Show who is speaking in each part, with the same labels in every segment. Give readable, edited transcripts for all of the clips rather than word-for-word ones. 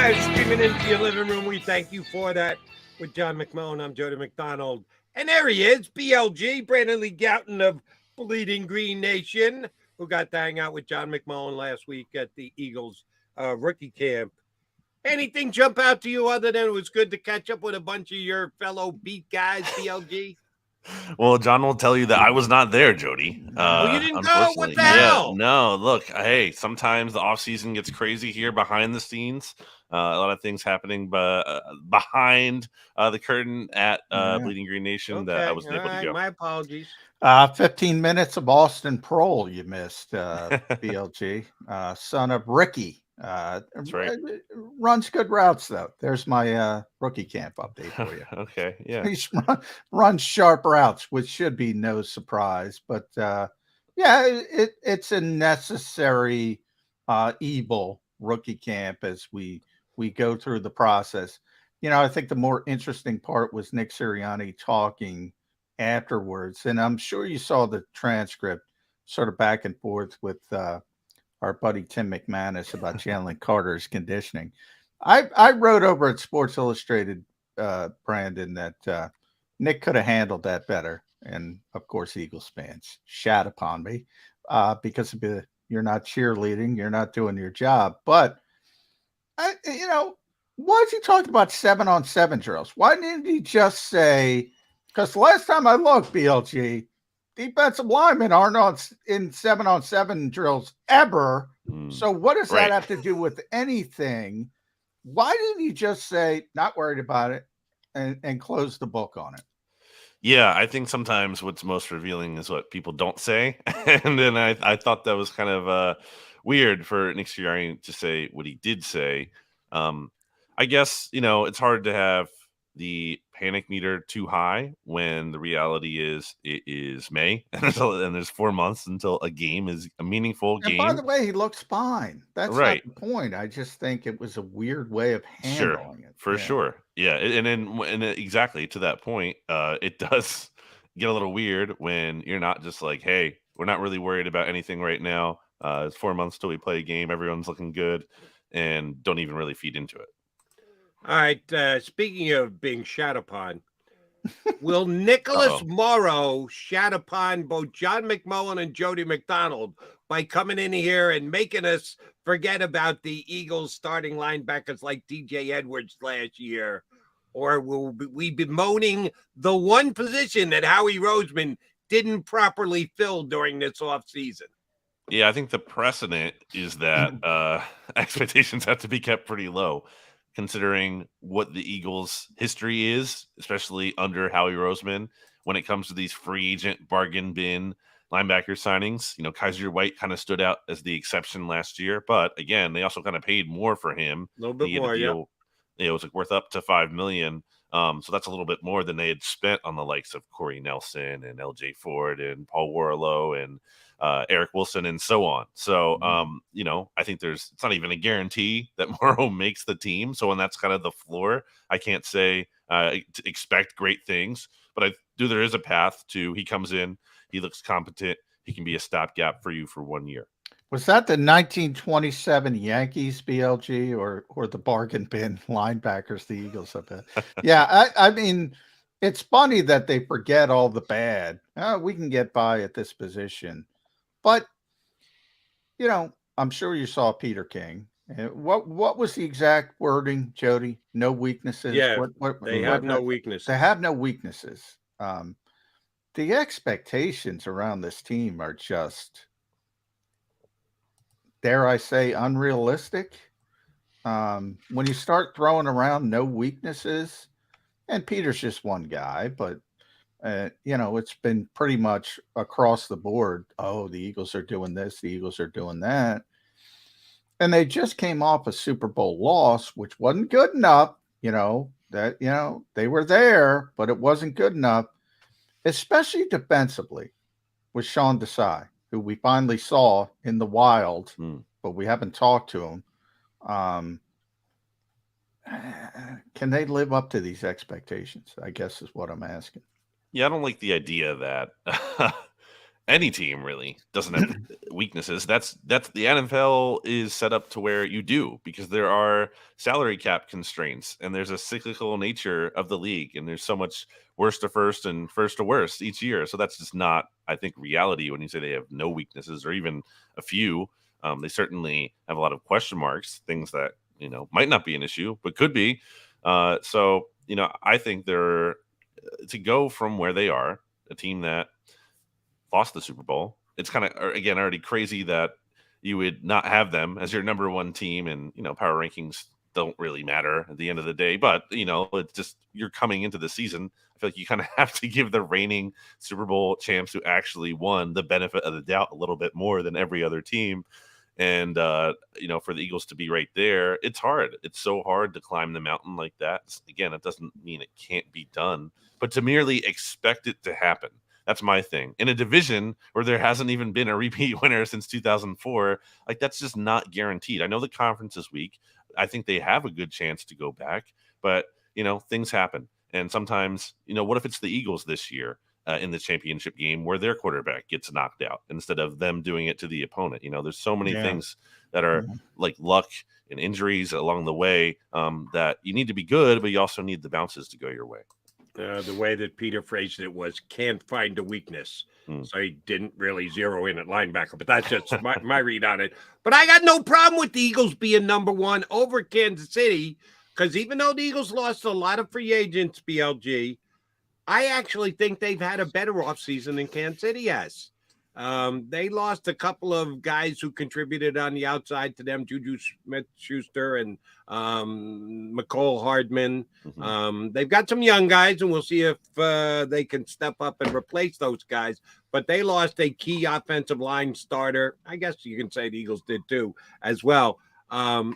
Speaker 1: Live streaming into your living room. We thank you for that. With John McMullen, I'm Jody McDonald. And there he is, BLG, Brandon Lee Gowton of Bleeding Green Nation, who got to hang out with John McMullen last week at the Eagles rookie camp. Anything jump out to you other than it was good to catch up with a bunch of your fellow beat guys, BLG?
Speaker 2: Well, John will tell you that I was not there, Jody.
Speaker 1: Oh, you didn't go? What the hell?
Speaker 2: No, look, hey, sometimes the offseason gets crazy here behind the scenes. A lot of things happening behind the curtain at Bleeding Green Nation that I wasn't able to go.
Speaker 1: My apologies.
Speaker 3: 15 minutes of Austin Prohl you missed, BLG. Son of Ricky.
Speaker 2: That's right.
Speaker 3: Runs good routes, though. There's my rookie camp update for you.
Speaker 2: Okay, yeah.
Speaker 3: He runs sharp routes, which should be no surprise. But, it's a necessary evil rookie camp as we go through the process. You know, I think the more interesting part was Nick Sirianni talking afterwards. And I'm sure you saw the transcript sort of back and forth with our buddy Tim McManus about Jalen Carter's conditioning. I wrote over at Sports Illustrated, Brandon, that Nick could have handled that better. And of course, Eagles fans shat upon me because you're not cheerleading, you're not doing your job. But, why is he talking about 7-on-7 drills? Why didn't he just say, because last time I looked, BLG, defensive linemen aren't in 7-on-7 drills ever. So what does that have to do with anything? Why didn't he just say, not worried about it, and close the book on it?
Speaker 2: Yeah, I think sometimes what's most revealing is what people don't say. And then I thought that was kind of weird for Nick Sirianni to say what he did say. I guess, it's hard to have the panic meter too high when the reality is it is May and there's 4 months until a game is a meaningful game.
Speaker 3: By the way, he looks fine. That's right. Not the point. I just think it was a weird way of handling it.
Speaker 2: For sure. Yeah. And exactly to that point, it does get a little weird when you're not just like, hey, we're not really worried about anything right now. It's 4 months till we play a game. Everyone's looking good and don't even really feed into it.
Speaker 1: All right. Speaking of being shat upon, will Nicholas Morrow shat upon both John McMullen and Jody McDonald by coming in here and making us forget about the Eagles starting linebackers like DJ Edwards last year? Or will we be bemoaning the one position that Howie Roseman didn't properly fill during this offseason?
Speaker 2: Yeah, I think the precedent is that expectations have to be kept pretty low, considering what the Eagles' history is, especially under Howie Roseman, when it comes to these free agent bargain bin linebacker signings. Kaiser White kind of stood out as the exception last year, but again, they also kind of paid more for him.
Speaker 1: A little bit more, yeah.
Speaker 2: It was worth up to $5 million. So that's a little bit more than they had spent on the likes of Corey Nelson and LJ Ford and Paul Warlow and Eric Wilson and so on. So, I think it's not even a guarantee that Morrow makes the team. So when that's kind of the floor, I can't say to expect great things, but there is a path to, he comes in, he looks competent. He can be a stopgap for you for 1 year.
Speaker 3: Was that the 1927 Yankees, BLG, or the bargain bin linebackers the Eagles have been? Yeah, I mean, it's funny that they forget all the bad. We can get by at this position. But, I'm sure you saw Peter King. What was the exact wording, Jody? No weaknesses?
Speaker 1: Yeah, they have no weaknesses.
Speaker 3: They have no weaknesses. The expectations around this team are just, dare I say, unrealistic. When you start throwing around no weaknesses, and Peter's just one guy, but it's been pretty much across the board. Oh, the Eagles are doing this, the Eagles are doing that. And they just came off a Super Bowl loss, which wasn't good enough. They were there, but it wasn't good enough, especially defensively with Sean Desai, who we finally saw in the wild, but we haven't talked to him. Can they live up to these expectations? I guess is what I'm asking.
Speaker 2: Yeah, I don't like the idea that any team really doesn't have weaknesses. That's the NFL is set up to where you do, because there are salary cap constraints and there's a cyclical nature of the league, and there's so much worst to first and first to worst each year. So that's just not, I think, reality when you say they have no weaknesses or even a few. They certainly have a lot of question marks, things that might not be an issue but could be. So I think they're to go from where they are, a team that lost the Super Bowl. It's kind of, again, already crazy that you would not have them as your number one team, and power rankings don't really matter at the end of the day. But it's just, you're coming into the season. I feel like you kind of have to give the reigning Super Bowl champs who actually won the benefit of the doubt a little bit more than every other team. And for the Eagles to be right there, it's hard. It's so hard to climb the mountain like that. Again, it doesn't mean it can't be done, but to merely expect it to happen. That's my thing. In a division where there hasn't even been a repeat winner since 2004, like, that's just not guaranteed. I know the conference is weak. I think they have a good chance to go back, but things happen. And sometimes, what if it's the Eagles this year in the championship game where their quarterback gets knocked out instead of them doing it to the opponent? There's so many things that are like luck and injuries along the way, that you need to be good, but you also need the bounces to go your way.
Speaker 1: The way that Peter phrased it was, can't find a weakness. So he didn't really zero in at linebacker, but that's just my read on it. But I got no problem with the Eagles being number one over Kansas City, because even though the Eagles lost a lot of free agents, BLG, I actually think they've had a better offseason than Kansas City has. They lost a couple of guys who contributed on the outside to them, Juju Smith-Schuster and McCole Hardman. They've got some young guys, and we'll see if they can step up and replace those guys. But they lost a key offensive line starter. I guess you can say the Eagles did too, as well. Do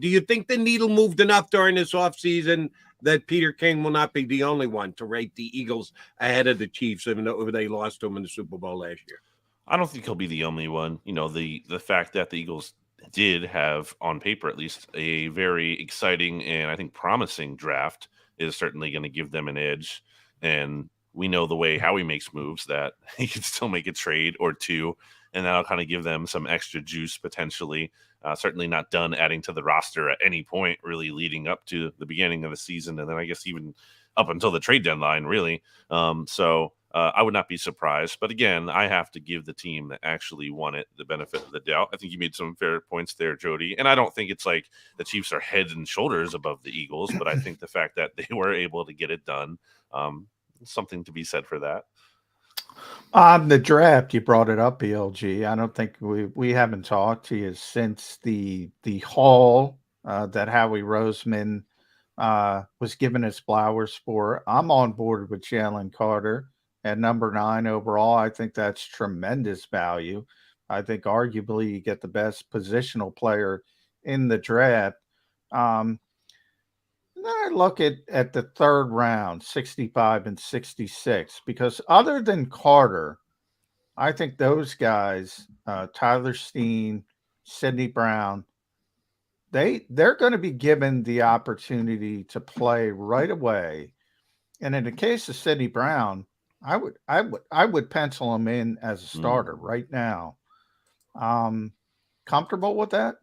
Speaker 1: you think the needle moved enough during this offseason that Peter King will not be the only one to rate the Eagles ahead of the Chiefs, even though they lost to them in the Super Bowl last year?
Speaker 2: I don't think he'll be the only one. The fact that the Eagles did have, on paper at least, a very exciting and I think promising draft is certainly going to give them an edge. And we know the way Howie makes moves, that he can still make a trade or two, and that'll kind of give them some extra juice potentially. Certainly not done adding to the roster at any point really leading up to the beginning of the season, and then I guess even up until the trade deadline, really. So I would not be surprised. But again, I have to give the team that actually won it the benefit of the doubt. I think you made some fair points there, Jody. And I don't think it's like the Chiefs are head and shoulders above the Eagles, but I think the fact that they were able to get it done, something to be said for that.
Speaker 3: On the draft, you brought it up, BLG. I don't think we haven't talked to you since the haul that Howie Roseman was given his flowers for. I'm on board with Jalen Carter at number 9 overall. I think that's tremendous value. I think arguably you get the best positional player in the draft. Then I look at the third round, 65 and 66, because other than Carter, I think those guys, Tyler Steen, Sidney Brown, they're going to be given the opportunity to play right away. And in the case of Sidney Brown, I would pencil him in as a starter right now. Comfortable with that?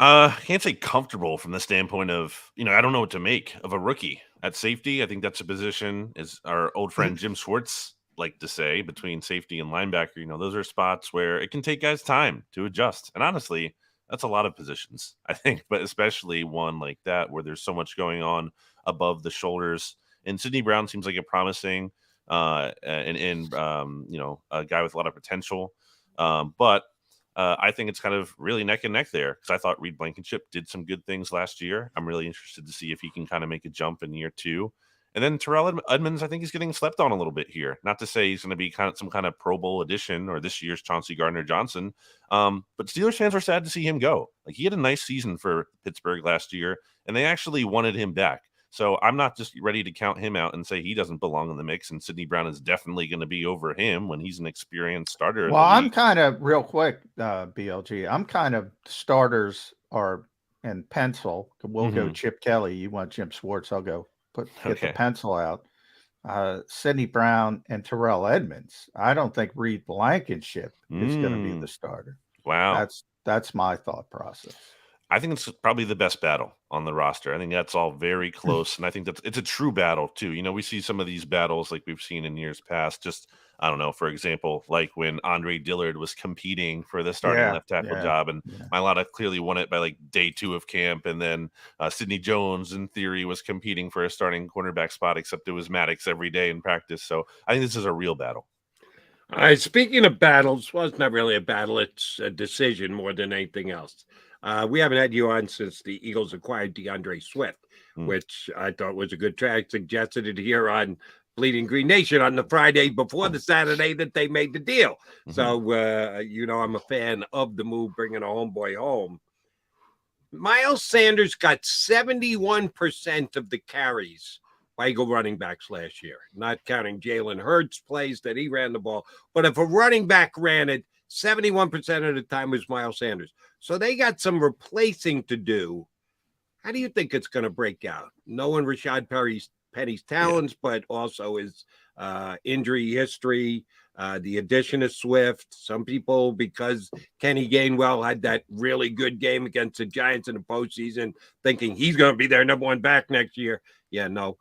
Speaker 2: I can't say comfortable from the standpoint of, I don't know what to make of a rookie at safety. I think that's a position, as our old friend Jim Schwartz liked to say, between safety and linebacker. Those are spots where it can take guys time to adjust. And honestly, that's a lot of positions, I think, but especially one like that where there's so much going on above the shoulders. And Sidney Brown seems like a promising a guy with a lot of potential. But I think it's kind of really neck and neck there, because I thought Reed Blankenship did some good things last year. I'm really interested to see if he can kind of make a jump in year 2. And then Terrell Edmonds, I think he's getting slept on a little bit here. Not to say he's going to be some kind of Pro Bowl addition or this year's Chauncey Gardner-Johnson. But Steelers fans were sad to see him go. Like, he had a nice season for Pittsburgh last year, and they actually wanted him back. So I'm not just ready to count him out and say he doesn't belong in the mix, and Sidney Brown is definitely going to be over him when he's an experienced starter.
Speaker 3: Well, I'm kind of, real quick, BLG, I'm kind of starters are in pencil. We'll go Chip Kelly. You want Jim Schwartz, I'll go get the pencil out. Sidney Brown and Terrell Edmonds. I don't think Reed Blankenship is going to be the starter.
Speaker 2: Wow.
Speaker 3: That's my thought process.
Speaker 2: I think it's probably the best battle on the roster. I think that's all very close, and I think it's a true battle too. We see some of these battles like we've seen in years past. Just I don't know, for example, like when Andre Dillard was competing for the starting left tackle job, and Mailata clearly won it by like day 2 of camp, and then Sidney Jones, in theory, was competing for a starting cornerback spot, except it was Maddox every day in practice. So I think this is a real battle.
Speaker 1: Speaking of battles, well, it's not really a battle; it's a decision more than anything else. We haven't had you on since the Eagles acquired DeAndre Swift, which I thought was a good track. Suggested it here on Bleeding Green Nation on the Friday before the Saturday that they made the deal. So, I'm a fan of the move, bringing a homeboy home. Miles Sanders got 71% of the carries by Eagle running backs last year, not counting Jalen Hurts plays that he ran the ball. But if a running back ran it, 71% of the time was Miles Sanders. So they got some replacing to do. How do you think it's going to break out? Knowing Rashad Penny's talents, but also his injury history, the addition of Swift. Some people, because Kenny Gainwell had that really good game against the Giants in the postseason, thinking he's going to be their number 1 back next year. Yeah, no.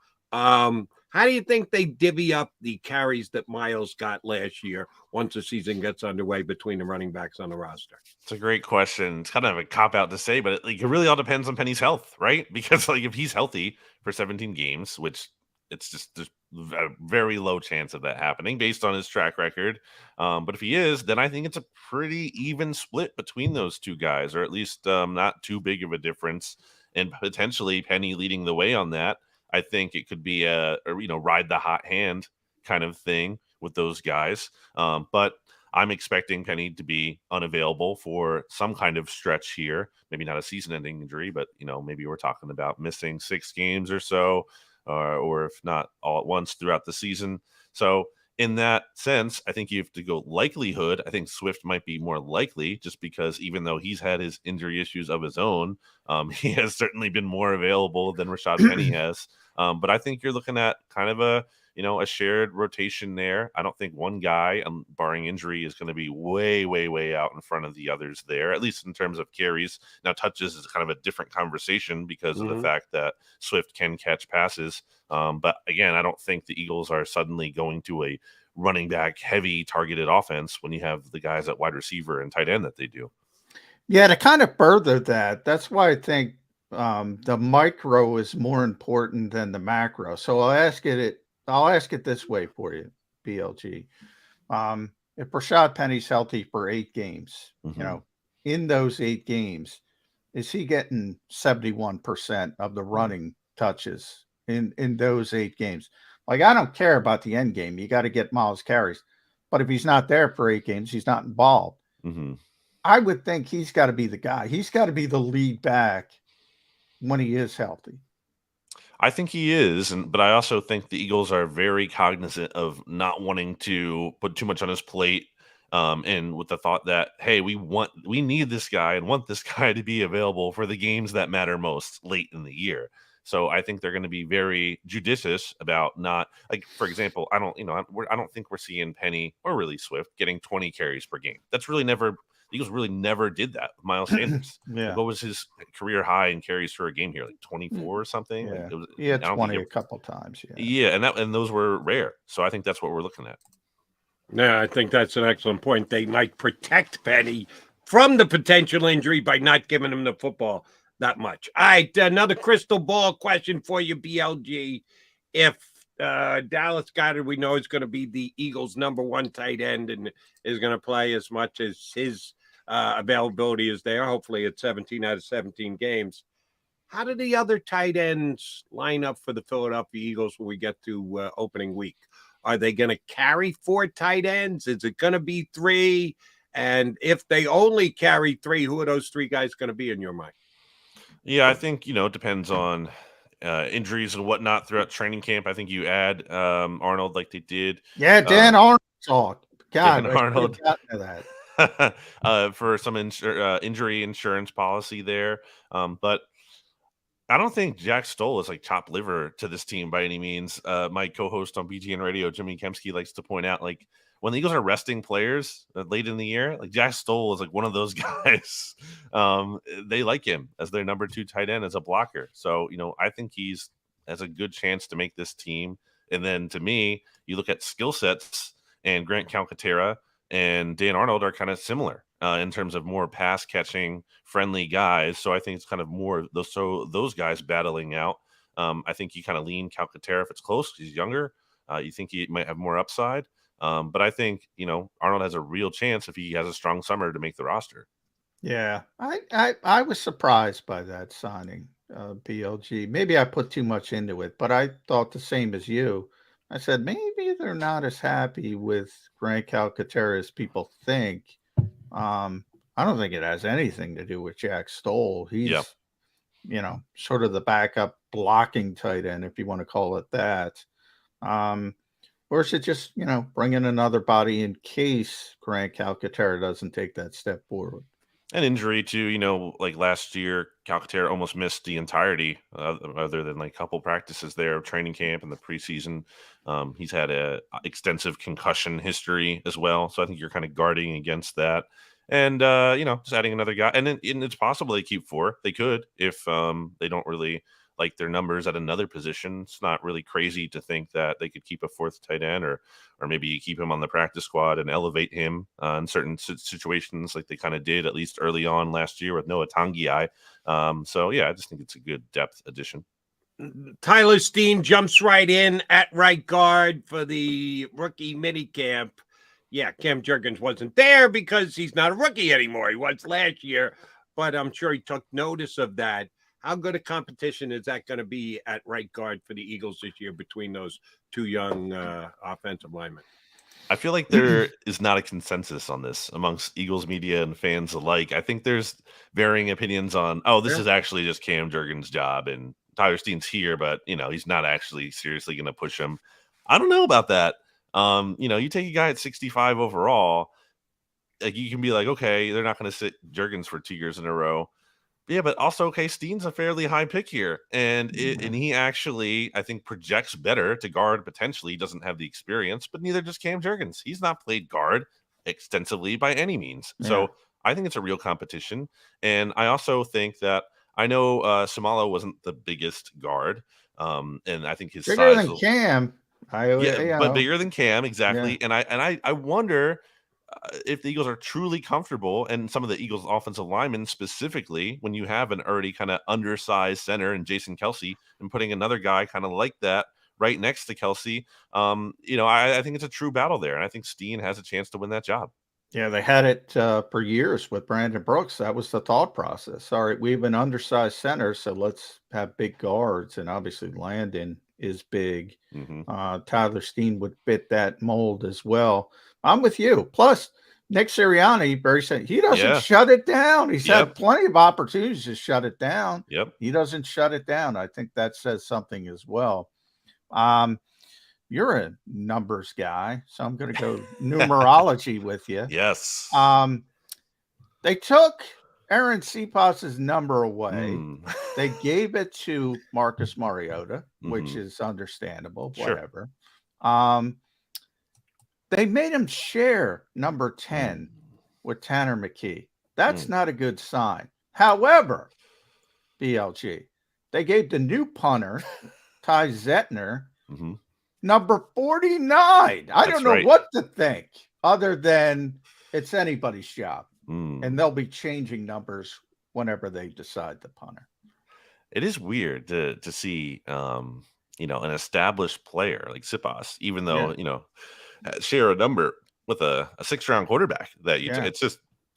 Speaker 1: How do you think they divvy up the carries that Miles got last year once the season gets underway between the running backs on the roster?
Speaker 2: It's a great question. It's kind of a cop-out to say, but it really all depends on Penny's health, right? Because if he's healthy for 17 games, which it's just there's a very low chance of that happening based on his track record. But if he is, then I think it's a pretty even split between those two guys, or at least not too big of a difference, and potentially Penny leading the way on that. I think it could be a ride the hot hand kind of thing with those guys. But I'm expecting Penny to be unavailable for some kind of stretch here. Maybe not a season-ending injury, but maybe we're talking about missing 6 games or so, or if not all at once throughout the season. So in that sense, I think you have to go likelihood. I think Swift might be more likely, just because even though he's had his injury issues of his own, he has certainly been more available than Rashad Penny has. But I think you're looking at kind of a shared rotation there. I don't think one guy, barring injury, is going to be way, way, way out in front of the others there, at least in terms of carries. Now, touches is kind of a different conversation because of the fact that Swift can catch passes. But again, I don't think the Eagles are suddenly going to a running back heavy targeted offense when you have the guys at wide receiver and tight end that they do.
Speaker 3: Yeah, to kind of further that, that's why I think the micro is more important than the macro. So I'll ask it this way for you, BLG. If Rashad Penny's healthy for 8 games, in those 8 games, is he getting 71% of the running touches in those 8 games? Like, I don't care about the end game. You got to get Miles carries. But if he's not there for 8 games, he's not involved. I would think he's got to be the guy. He's got to be the lead back when he is healthy.
Speaker 2: I think he is, but I also think the Eagles are very cognizant of not wanting to put too much on his plate, and with the thought that, hey, we need this guy and want this guy to be available for the games that matter most late in the year. So I think they're going to be very judicious about not, like, for example, I don't think we're seeing Penny or really Swift getting 20 carries per game. That's really never. The Eagles really never did that with Miles Sanders. Like, what was his career high in carries for a game here? Like 24 or something?
Speaker 3: Yeah,
Speaker 2: Like
Speaker 3: he had 20 a couple times.
Speaker 2: Yeah, and those were rare. So I think that's what we're looking at.
Speaker 1: Yeah, I think that's an excellent point. They might protect Penny from the potential injury by not giving him the football that much. All right, another crystal ball question for you, BLG. If Dallas Goedert, we know, is going to be the Eagles' number 1 tight end and is going to play as much as his availability is there. Hopefully it's 17 out of 17 games. How do the other tight ends line up for the Philadelphia Eagles when we get to opening week? Are they going to carry 4 tight ends? Is it going to be 3? And if they only carry 3, who are those 3 guys going to be in your mind?
Speaker 2: Yeah, I think, it depends on injuries and whatnot throughout training camp. I think you add Arnold like they did.
Speaker 3: Yeah, Dan Arnold talk. God,
Speaker 2: Dan Arnold.
Speaker 3: That.
Speaker 2: For some injury insurance policy there. But I don't think Jack Stoll is like top liver to this team by any means. My co-host on BGN Radio, Jimmy Kemsky, likes to point out, like, when the Eagles are resting players late in the year, like Jack Stoll is like one of those guys. They like him as their number 2 tight end as a blocker. So, I think he's has a good chance to make this team. And then to me, you look at skill sets, and Grant Calcaterra and Dan Arnold are kind of similar in terms of more pass catching friendly guys. So I think it's kind of more those guys battling out. I think you kind of lean Calcaterra if it's close. He's younger. You think he might have more upside. But I think, Arnold has a real chance if he has a strong summer to make the roster.
Speaker 3: Yeah, I was surprised by that signing, BLG. Maybe I put too much into it, but I thought the same as you. I said maybe they're not as happy with Grant Calcaterra as people think. I don't think it has anything to do with Jack Stoll. He's, sort of the backup blocking tight end, if you want to call it that. Or is it just, bring in another body in case Grant Calcaterra doesn't take that step forward?
Speaker 2: An injury to, like last year, Calcaterra almost missed the entirety, other than like a couple practices there of training camp and the preseason. He's had a extensive concussion history as well. So I think you're kind of guarding against that. And, just adding another guy. And it's possible they keep 4. They could if they don't really like their numbers at another position. It's not really crazy to think that they could keep a 4th tight end, or maybe you keep him on the practice squad and elevate him in certain situations, like they kind of did at least early on last year with Noah Tangiai. So yeah, I just think it's a good depth addition.
Speaker 1: Tyler Steen jumps right in at right guard for the rookie minicamp. Yeah, Cam Jurgens wasn't there because he's not a rookie anymore. He was last year, but I'm sure he took notice of that. How good a competition is that going to be at right guard for the Eagles this year between those 2 young offensive linemen?
Speaker 2: I feel like there is not a consensus on this amongst Eagles media and fans alike. I think there's varying opinions on, this is actually just Cam Jurgens' job, and Tyler Steen's here, but, he's not actually seriously going to push him. I don't know about that. You take a guy at 65 overall, like you can be like, okay, they're not going to sit Jurgens for 2 years in a row. Yeah, but also, okay, Steen's a fairly high pick here, and he actually, I think, projects better to guard potentially. He doesn't have the experience, but neither does Cam Jurgens. He's not played guard extensively by any means. Yeah. So I think it's a real competition, and I also think that I know Samalo wasn't the biggest guard, and I think his
Speaker 3: bigger
Speaker 2: size
Speaker 3: than Cam.
Speaker 2: But bigger than Cam, exactly.
Speaker 3: Yeah.
Speaker 2: And I wonder if the Eagles are truly comfortable, and some of the Eagles offensive linemen specifically, when you have an already kind of undersized center and Jason Kelce, and putting another guy kind of like that right next to Kelce, I think it's a true battle there, and I think Steen has a chance to win that job.
Speaker 3: Yeah, they had it for years with Brandon Brooks. That was the thought process. All right, we have an undersized center, so let's have big guards, and obviously Landon is big.
Speaker 2: Mm-hmm.
Speaker 3: Tyler Steen would fit that mold as well. I'm with you. Plus, Nick Sirianni, he doesn't shut it down. He's had plenty of opportunities to shut it down.
Speaker 2: Yep.
Speaker 3: He doesn't shut it down. I think that says something as well. You're a numbers guy, so I'm going to go numerology with you.
Speaker 2: Yes.
Speaker 3: They took Aaron Cephas's number away. They gave it to Marcus Mariota, which is understandable, whatever. Sure. They made him share number 10 with Tanner McKee. That's not a good sign. However, BLG, they gave the new punter, Ty Zettner, number 49. I don't know what to think other than it's anybody's job. And they'll be changing numbers whenever they decide the punter.
Speaker 2: It is weird to see, an established player like Cephas, even though, share a number with a 6th-round quarterback that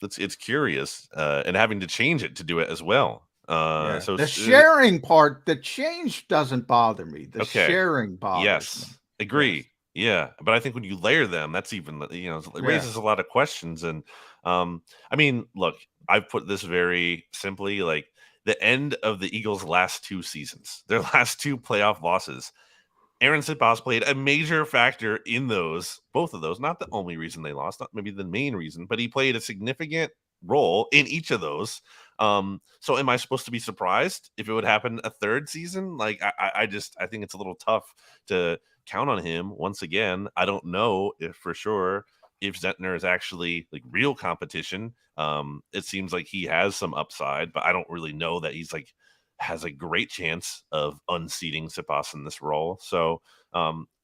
Speaker 2: it's curious, and having to change it to do it as well. So
Speaker 3: the sharing part, the change doesn't bother me. The sharing bothers me.
Speaker 2: Agree. Yes. Yeah. But I think when you layer them, that's even, it raises a lot of questions. And look, I've put this very simply, like the end of the Eagles' last 2 seasons, their last 2 playoff losses, Aaron Cephas played a major factor in both of those. Not the only reason they lost, not maybe the main reason, but he played a significant role in each of those. So am I supposed to be surprised if it would happen a third season? Like, I think it's a little tough to count on him once again. I don't know if for sure if Zentner is actually like real competition. It seems like he has some upside, but I don't really know that he's like has a great chance of unseating Siposs in this role. So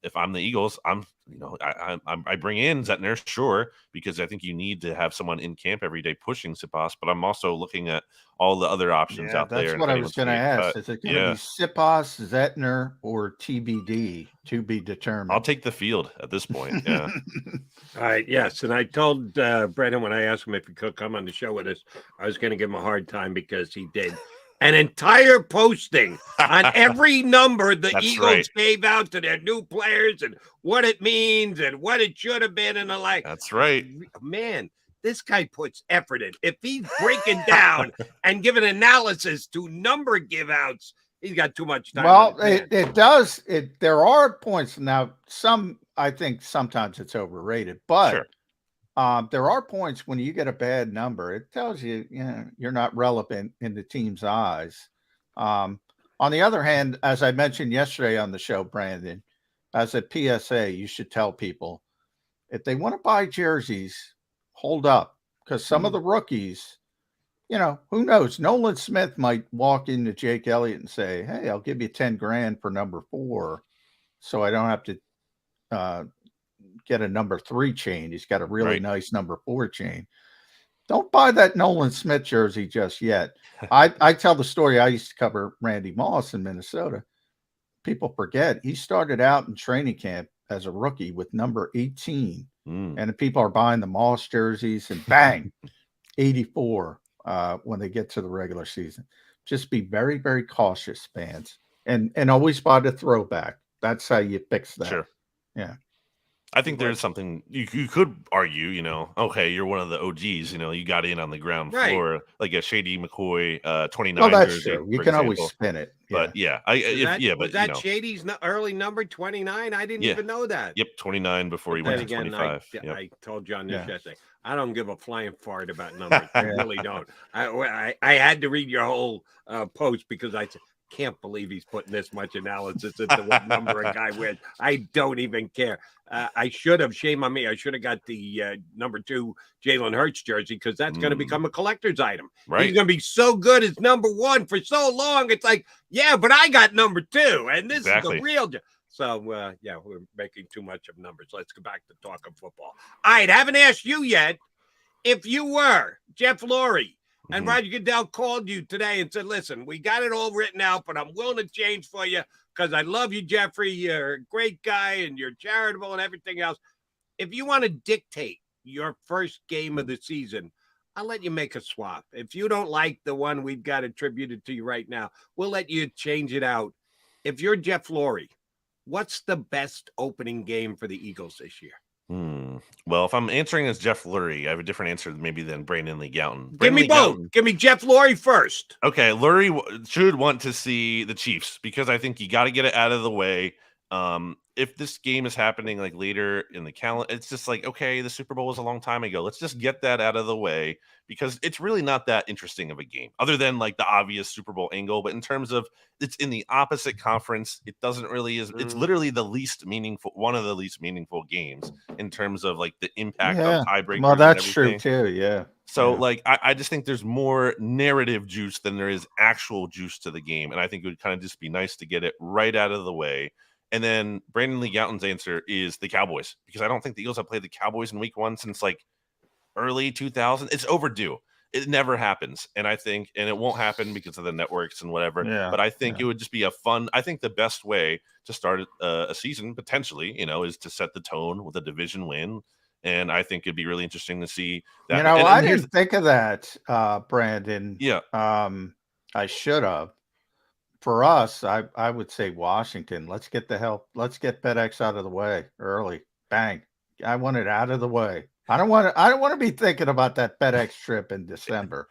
Speaker 2: if I'm the Eagles, I bring in Zentner, sure, because I think you need to have someone in camp every day pushing Siposs, but I'm also looking at all the other options out there.
Speaker 3: That's what I was going to ask. Is it going to be Siposs, Zentner, or TBD, to be determined?
Speaker 2: I'll take the field at this point. Yeah.
Speaker 1: All right. Yes. And I told Brendan when I asked him if he could come on the show with us, I was going to give him a hard time because he did an entire posting on every number the Eagles gave out to their new players and what it means and what it should have been and the like.
Speaker 2: That's right.
Speaker 1: Man, this guy puts effort in. If he's breaking down and giving analysis to number give outs, he's got too much time.
Speaker 3: Well, it does. There are points now. I think sometimes it's overrated, but sure. There are points when you get a bad number, it tells you, you're not relevant in the team's eyes. On the other hand, as I mentioned yesterday on the show, Brandon, as a PSA, you should tell people if they want to buy jerseys, hold up, because some of the rookies, who knows? Nolan Smith might walk into Jake Elliott and say, "Hey, I'll give you $10,000 for number 4, so I don't have to get a number 3 chain. He's got a really nice number 4 chain." Don't buy that Nolan Smith jersey just yet. I tell the story. I used to cover Randy Moss in Minnesota. People forget he started out in training camp as a rookie with number 18, and the people are buying the Moss jerseys, and bang, 84 when they get to the regular season. Just be very, very cautious, fans, and always buy the throwback. That's how you fix that.
Speaker 2: Sure.
Speaker 3: Yeah.
Speaker 2: I think there's something you could argue, okay, you're one of the OGs, you got in on the ground floor, like a Shady McCoy 29.
Speaker 3: Oh, that's true. You can always spin it.
Speaker 2: But
Speaker 1: was that Shady's early number 29? I didn't even know that.
Speaker 2: Yep, 29 before he went to 25.
Speaker 1: I told John this yesterday. I don't give a flying fart about numbers. I really don't. I had to read your whole post because I can't believe he's putting this much analysis into what number a guy wears. I don't even care. I should have, shame on me, I should have got the number 2 Jalen Hurts jersey because that's going to become a collector's item.
Speaker 2: Right.
Speaker 1: He's going to be so good as number 1 for so long. It's like, yeah, but I got number 2, and this is the real. So, we're making too much of numbers. Let's go back to talking football. All right, haven't asked you yet. If you were Jeff Lurie, and Roger Goodell called you today and said, "Listen, we got it all written out, but I'm willing to change for you because I love you, Jeffrey. You're a great guy and you're charitable and everything else. If you want to dictate your first game of the season, I'll let you make a swap. If you don't like the one we've got attributed to you right now, we'll let you change it out. If you're Jeff Lurie, what's the best opening game for the Eagles this year?"
Speaker 2: Well, if I'm answering as Jeff Lurie, I have a different answer maybe than Brandon Lee Gowton.
Speaker 1: Give me both. Give me Jeff Lurie first.
Speaker 2: Okay, Lurie should want to see the Chiefs because I think you got to get it out of the way. If this game is happening like later in the calendar, it's just like, okay, the Super Bowl was a long time ago. Let's just get that out of the way because it's really not that interesting of a game other than like the obvious Super Bowl angle. But in terms of it's in the opposite conference, it doesn't really it's literally the least meaningful, one of the least meaningful games in terms of like the impact on tiebreakers.
Speaker 3: Well, that's true too. Yeah.
Speaker 2: So like, I just think there's more narrative juice than there is actual juice to the game. And I think it would kind of just be nice to get it right out of the way. And then Brandon Lee Gowton's answer is the Cowboys, because I don't think the Eagles have played the Cowboys in week 1 since like early 2000. It's overdue. It never happens. And I think, and it won't happen because of the networks and whatever, but I think it would just be I think the best way to start a season potentially, is to set the tone with a division win. And I think it'd be really interesting to see that.
Speaker 3: I didn't think of that, Brandon.
Speaker 2: Yeah.
Speaker 3: I should have. For us, I would say Washington. Let's get FedEx out of the way early. Bang. I want it out of the way. I don't want to be thinking about that FedEx trip in December.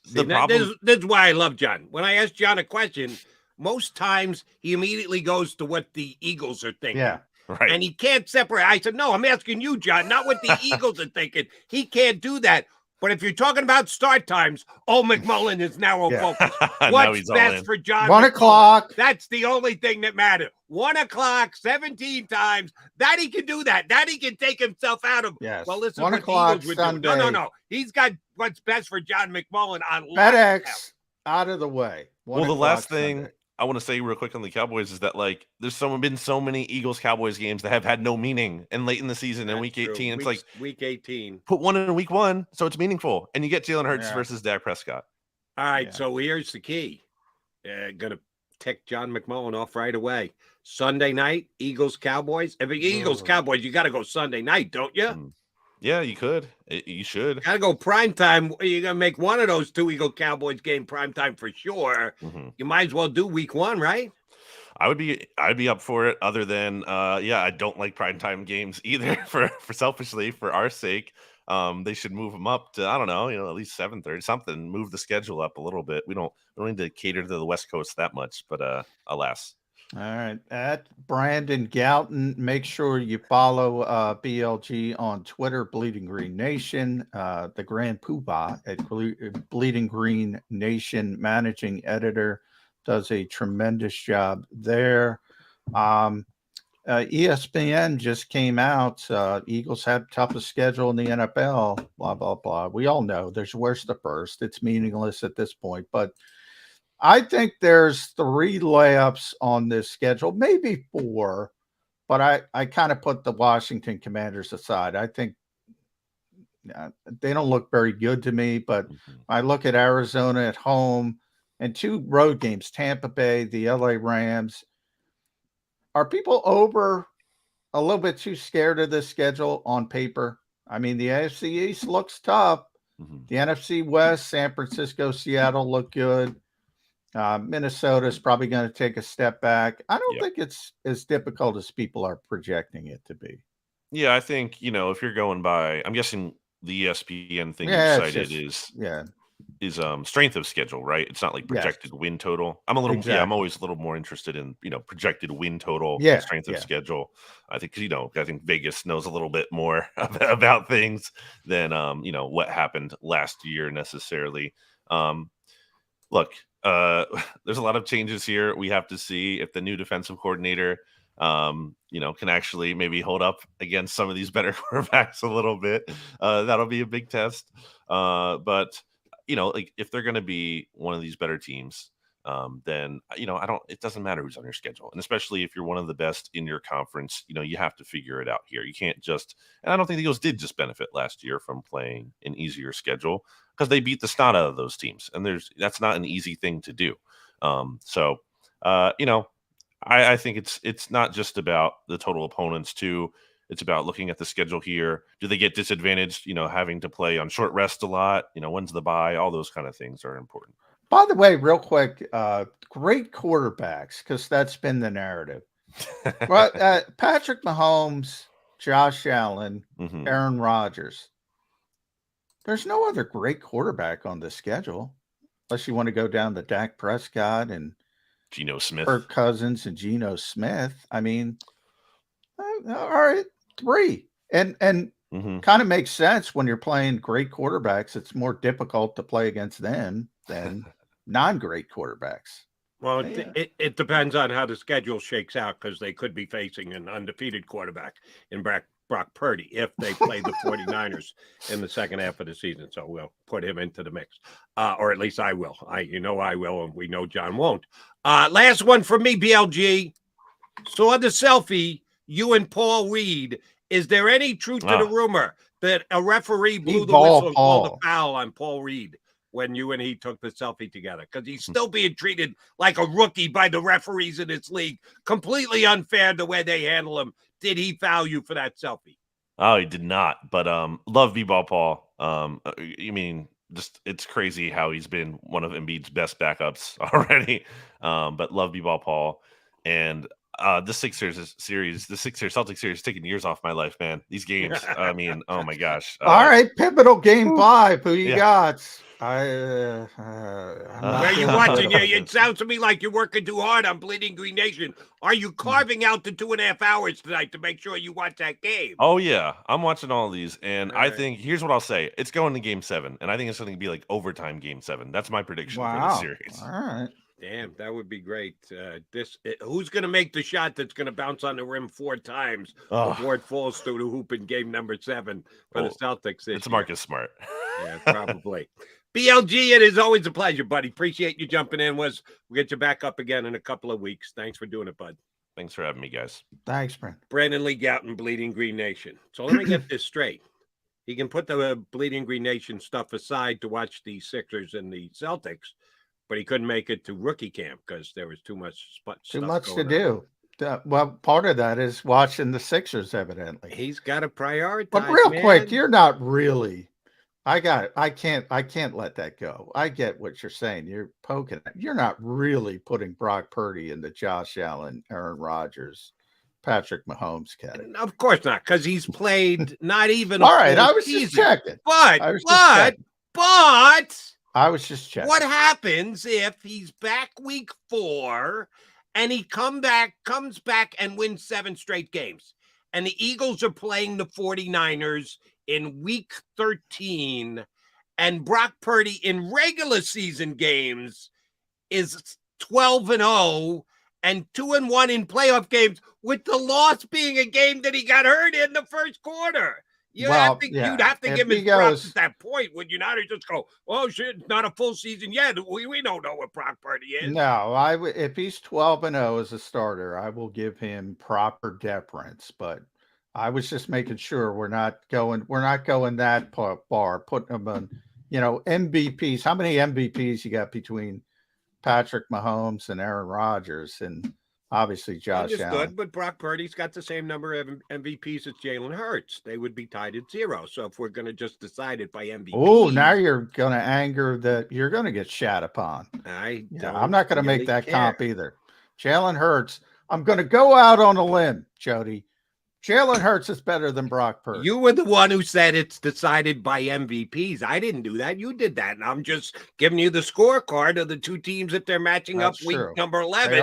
Speaker 1: This is why I love John. When I ask John a question, most times he immediately goes to what the Eagles are thinking.
Speaker 3: Yeah.
Speaker 2: Right.
Speaker 1: And he can't separate. I said, no, I'm asking you, John, not what the Eagles are thinking. He can't do that. But if you're talking about start times, McMullen is now a focus.
Speaker 2: Now
Speaker 1: What's
Speaker 2: he's all
Speaker 1: best
Speaker 2: in.
Speaker 1: for John
Speaker 3: 1
Speaker 1: McMullen?
Speaker 3: o'clock.
Speaker 1: That's the only thing that matters. 1 o'clock, 17 times. That he can do that. That he can take himself out of.
Speaker 3: Yes.
Speaker 1: Well, listen
Speaker 3: 1
Speaker 1: what
Speaker 3: o'clock
Speaker 1: the Eagles would do.
Speaker 3: Sunday.
Speaker 1: No. He's got what's best for John McMullen on
Speaker 3: FedEx out of the way.
Speaker 2: Well, the last thing
Speaker 3: Sunday.
Speaker 2: I want to say real quick on the Cowboys is that, like, there's been so many Eagles-Cowboys games that have had no meaning and late in the season in Week 18. It's like
Speaker 1: Week 18.
Speaker 2: Put one in Week 1 so it's meaningful, and you get Jalen Hurts versus Dak Prescott.
Speaker 1: All right, so here's the key. Gonna tick John McMullen off right away. Sunday night, Eagles-Cowboys. If it's Eagles-Cowboys, you got to go Sunday night, don't you?
Speaker 2: Yeah, you could. You should.
Speaker 1: Got to go prime time. You're going to make one of those two Eagle-Cowboys game prime time for sure. You might as well do Week 1, right?
Speaker 2: I'd be up for it. Other than, I don't like primetime games either. For selfishly, for our sake, they should move them up to, I don't know, at least 7:30, something. Move the schedule up a little bit. We don't need to cater to the West Coast that much, but alas.
Speaker 3: All right, at Brandon Gowton, make sure you follow BLG on Twitter, Bleeding Green Nation, the Grand Poobah at Bleeding Green Nation, managing editor, does a tremendous job there. ESPN just came out. Eagles have toughest schedule in the NFL, blah, blah, blah. We all know there's worst to first. It's meaningless at this point, but I think there's 3 layups on this schedule, maybe 4, but I kind of put the Washington Commanders aside. I think they don't look very good to me, but I look at Arizona at home and 2 road games, Tampa Bay, the LA Rams. Are people over a little bit too scared of this schedule on paper? I mean, the AFC East looks tough. The NFC West, San Francisco, Seattle look good. Minnesota is probably going to take a step back. I don't think it's as difficult as people are projecting it to be.
Speaker 2: Yeah, I think, if you're going by, I'm guessing the ESPN thing you cited is strength of schedule, right? It's not like projected win total. I'm always a little more interested in, projected win total, strength of schedule. I think, I think Vegas knows a little bit more about things than, what happened last year necessarily. Look, there's a lot of changes here. We have to see if the new defensive coordinator, can actually maybe hold up against some of these better quarterbacks a little bit. That'll be a big test. But like if they're going to be one of these better teams, then it doesn't matter who's on your schedule, and especially if you're one of the best in your conference, you have to figure it out here. You can't just, and I don't think the Eagles did just benefit last year from playing an easier schedule, because they beat the snot out of those teams, and that's not an easy thing to do. I think it's not just about the total opponents too. It's about looking at the schedule here. Do they get disadvantaged, having to play on short rest a lot? When's the bye? All those kind of things are important.
Speaker 3: By the way, real quick, great quarterbacks, because that's been the narrative. Well, Patrick Mahomes, Josh Allen, Aaron Rodgers. There's no other great quarterback on the schedule, unless you want to go down to Dak Prescott and
Speaker 2: Geno Smith,
Speaker 3: Kirk Cousins, and Geno Smith. I mean, all right, 3, and kind of makes sense when you're playing great quarterbacks. It's more difficult to play against them than non-great quarterbacks.
Speaker 1: Well, it depends on how the schedule shakes out, because they could be facing an undefeated quarterback in Brock Purdy if they play the 49ers in the second half of the season. So we'll put him into the mix, or at least I will. I will, and we know John won't. Last one from me, BLG. Saw the selfie, you and Paul Reed. Is there any truth to the rumor that a referee blew the whistle and called a foul on Paul Reed when you and he took the selfie together? Because he's still being treated like a rookie by the referees in this league. Completely unfair the way they handle him. Did he foul you for that selfie?
Speaker 2: Oh, he did not. But love B-Ball Paul. It's crazy how he's been one of Embiid's best backups already. But love B-Ball Paul. And The Sixers Celtics series is taking years off my life, man. These games, I mean, oh my gosh.
Speaker 3: All right, pivotal game 5. Who you
Speaker 2: Yeah.
Speaker 3: got? I'm not
Speaker 1: Are you
Speaker 3: feeling
Speaker 1: watching?
Speaker 3: good about
Speaker 1: It
Speaker 3: this.
Speaker 1: sounds to me like you're working too hard on Bleeding Green Nation. Are you carving out the 2.5 hours tonight to make sure you watch that game?
Speaker 2: Oh yeah, I'm watching all these, and
Speaker 1: All
Speaker 2: I
Speaker 1: right.
Speaker 2: think here's what I'll say: it's going to Game 7, and I think it's going to be like overtime Game 7. That's my prediction for the
Speaker 3: Wow.
Speaker 2: series.
Speaker 3: All right.
Speaker 1: Damn, that would be great. Who's going to make the shot that's going to bounce on the rim 4 times before it falls through the hoop in game number 7 for the Celtics this
Speaker 2: It's
Speaker 1: year?
Speaker 2: Marcus Smart.
Speaker 1: Yeah, probably. BLG, it is always a pleasure, buddy. Appreciate you jumping in. We'll get you back up again in a couple of weeks. Thanks for doing it, bud.
Speaker 2: Thanks for having me, guys.
Speaker 3: Thanks, Brent.
Speaker 1: Brandon Lee Gowton, Bleeding Green Nation. So let me get this straight. He can put the Bleeding Green Nation stuff aside to watch the Sixers and the Celtics, but he couldn't make it to rookie camp because there was too much
Speaker 3: to do. Well, part of that is watching the Sixers, evidently.
Speaker 1: He's got to prioritize.
Speaker 3: But real quick, you're not really. I can't let that go. I get what you're saying. You're poking. You're not really putting Brock Purdy in the Josh Allen, Aaron Rodgers, Patrick Mahomes category.
Speaker 1: Of course not, because he's played not even.
Speaker 3: All right, I was just checking.
Speaker 1: But
Speaker 3: I was just checking.
Speaker 1: What happens if he's back week 4 and he comes back and wins 7 straight games? And the Eagles are playing the 49ers in week 13, and Brock Purdy in regular season games is 12-0 and 2-1 in playoff games, with the loss being a game that he got hurt in the first quarter. You'd have to give him props at that point, would you not? Or just go, oh shit, not a full season yet. We don't know what Brock Purdy is.
Speaker 3: No, if he's 12-0 as a starter, I will give him proper deference. But I was just making sure we're not going that far, putting him on, MVPs. How many MVPs you got between Patrick Mahomes and Aaron Rodgers, and obviously Josh Allen?
Speaker 1: Good, but Brock Purdy's got the same number of MVPs as Jalen Hurts. They would be tied at 0. So if we're going to just decide it by MVP,
Speaker 3: now you're going to anger that you're going to get shat upon. I'm not going to make that comp either. Jalen Hurts. I'm going to go out on a limb, Jody. Jalen Hurts is better than Brock Purdy.
Speaker 1: You were the one who said it's decided by MVPs. I didn't do that. You did that. And I'm just giving you the scorecard of the 2 teams that they're matching up week number 11.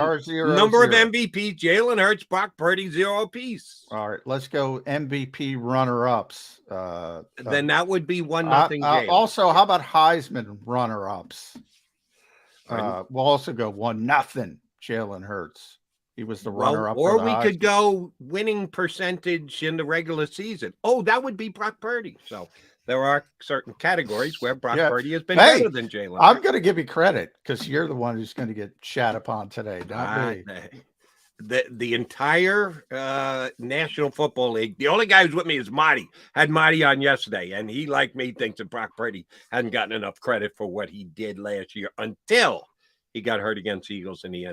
Speaker 1: Number of MVPs, Jalen Hurts, Brock Purdy, 0 apiece.
Speaker 3: All right, let's go MVP runner-ups.
Speaker 1: Then that would be 1-0.
Speaker 3: Also, how about Heisman runner-ups? We'll also go 1-0 Jalen Hurts. He was the runner-up.
Speaker 1: Or we could go winning percentage in the regular season. Oh, that would be Brock Purdy. So there are certain categories where Brock Purdy has been better than Jalen.
Speaker 3: I'm going to give you credit because you're the one who's going to get shat upon today, not me.
Speaker 1: The entire National Football League, the only guy who's with me is Marty. Had Marty on yesterday, and he, like me, thinks that Brock Purdy hadn't gotten enough credit for what he did last year until he got hurt against the Eagles in the NFC.